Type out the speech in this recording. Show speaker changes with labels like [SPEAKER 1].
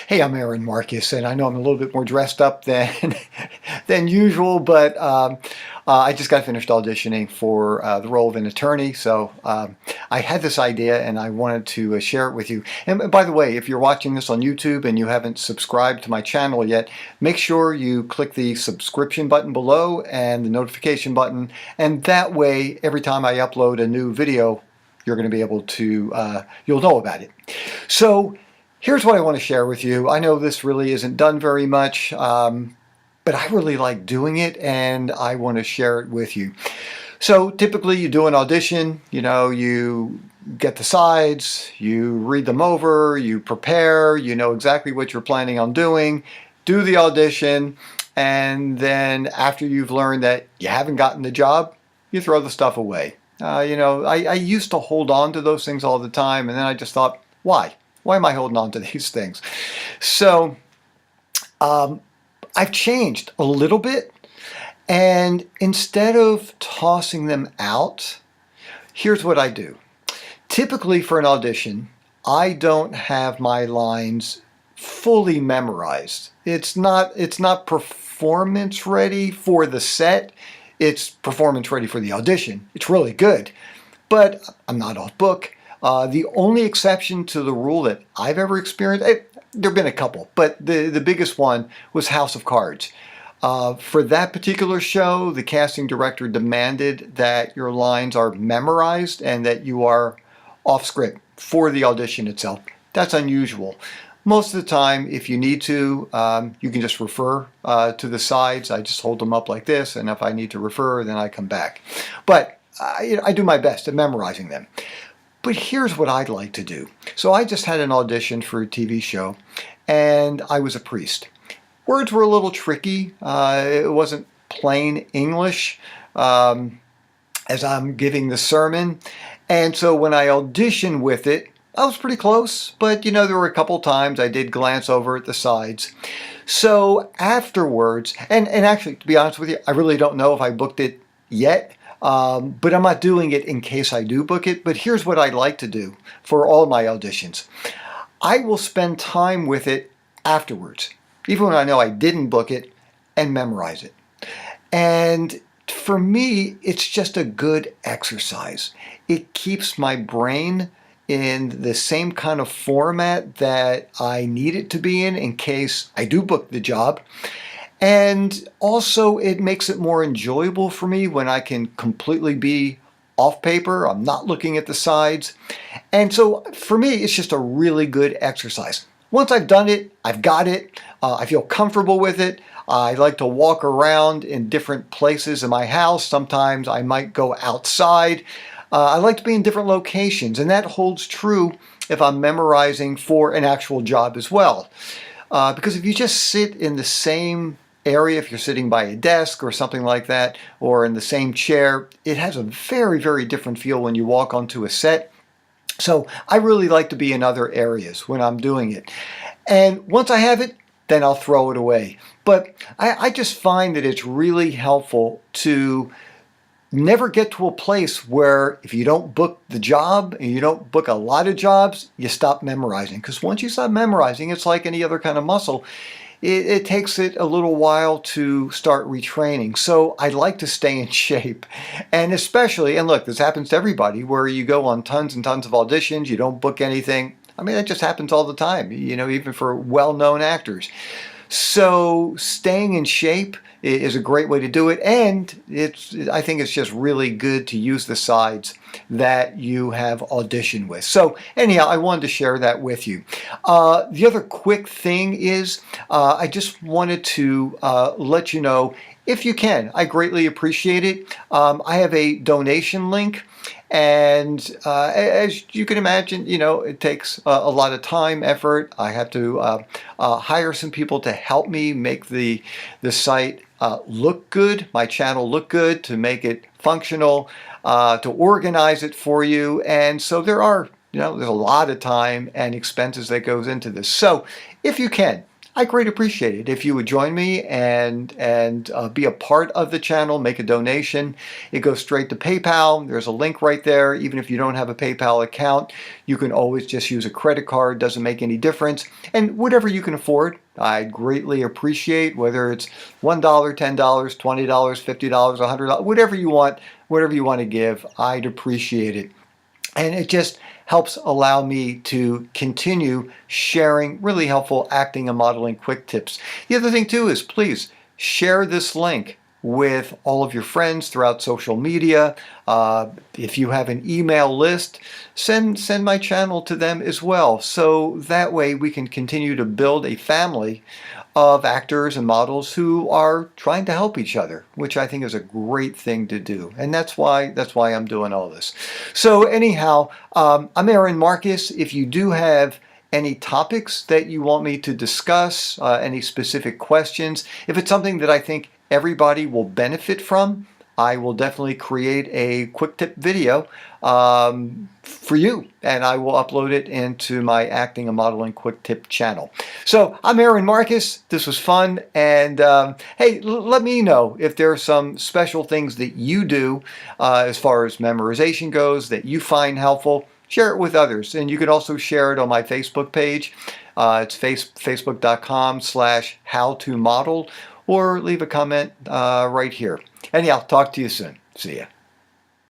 [SPEAKER 1] Hey, I'm Aaron Marcus, and I know I'm a little bit more dressed up than than usual, but I just got finished auditioning for the role of an attorney. So I had this idea, and I wanted to share it with you. And by the way, if you're watching this on YouTube and you haven't subscribed to my channel yet, make sure you click the subscription button below and the notification button, and that way, every time I upload a new video, you're going to be able to, you'll know about it. So here's what I want to share with you. I know this really isn't done very much, but I really like doing it, and I want to share it with you. So typically you do an audition, you get the sides, you read them over, you prepare, you know exactly what you're planning on doing, do the audition, and then after you've learned that you haven't gotten the job, you throw the stuff away. I used to hold on to those things all the time, and then I just thought, why? Why am I holding on to these things? So I've changed a little bit, and instead of tossing them out, here's what I do. Typically for an audition, I don't have my lines fully memorized. It's not performance ready for the set. It's performance ready for the audition. It's really good, but I'm not off book. The only exception to the rule that I've ever experienced, there have been a couple, but the biggest one was House of Cards. For that particular show, the casting director demanded that your lines are memorized and that you are off script for the audition itself. That's unusual. Most of the time, if you need to, you can just refer to the sides. I just hold them up like this, and if I need to refer, then I come back. But I do my best at memorizing them. But here's what I'd like to do. So I just had an audition for a TV show, and I was a priest. Words were a little tricky. It wasn't plain English as I'm giving the sermon. And so when I auditioned with it, I was pretty close, but there were a couple times I did glance over at the sides. So afterwards, and actually, to be honest with you, I really don't know if I booked it yet, but I'm not doing it in case I do book it. But here's what I like to do for all my auditions. I will spend time with it afterwards, even when I know I didn't book it, and memorize it. And for me, it's just a good exercise. It keeps my brain in the same kind of format that I need it to be in case I do book the job. And also it makes it more enjoyable for me when I can completely be off paper. I'm not looking at the sides. And so for me, it's just a really good exercise. Once I've done it, I've got it. I feel comfortable with it. I like to walk around in different places in my house. Sometimes I might go outside. I like to be in different locations, and that holds true if I'm memorizing for an actual job as well. Because if you just sit in the same area, if you're sitting by a desk or something like that, or in the same chair, it has a very, very different feel when you walk onto a set. So I really like to be in other areas when I'm doing it. And once I have it, then I'll throw it away. But I just find that it's really helpful to never get to a place where if you don't book the job and you don't book a lot of jobs, you stop memorizing. Because once you stop memorizing, it's like any other kind of muscle. It takes it a little while to start retraining. So I like to stay in shape. And especially, and look, this happens to everybody, where you go on tons and tons of auditions, you don't book anything. I mean, that just happens all the time, even for well-known actors. So staying in shape is a great way to do it, and I think it's just really good to use the sides that you have auditioned with. So anyhow, I wanted to share that with you. The other quick thing is I just wanted to let you know, if you can, I greatly appreciate it. I have a donation link. And as you can imagine, it takes a lot of time, effort. I have to hire some people to help me make the site look good, my channel look good, to make it functional, to organize it for you. And so there's a lot of time and expenses that goes into this. So if you can, I greatly appreciate it if you would join me and be a part of the channel, make a donation. It goes straight to PayPal. There's a link right there. Even if you don't have a PayPal account, you can always just use a credit card. Doesn't make any difference. And whatever you can afford, I greatly appreciate, whether it's $1, $10, $20, $50, $100, whatever you want to give, I'd appreciate it. And it just helps allow me to continue sharing really helpful acting and modeling quick tips. The other thing too is, please share this link with all of your friends throughout social media. If you have an email list, send my channel to them as well. So that way we can continue to build a family of actors and models who are trying to help each other, which I think is a great thing to do. And that's why I'm doing all this. So anyhow, I'm Aaron Marcus. If you do have any topics that you want me to discuss, any specific questions, if it's something that I think everybody will benefit from, I will definitely create a quick tip video for you, and I will upload it into my acting and modeling quick tip channel. So I'm Aaron Marcus. This was fun, and hey, let me know if there are some special things that you do as far as memorization goes that you find helpful. Share it with others, and you can also share it on my Facebook page. It's facebook.com/howtomodel, or leave a comment right here. Anyhow, talk to you soon. See ya.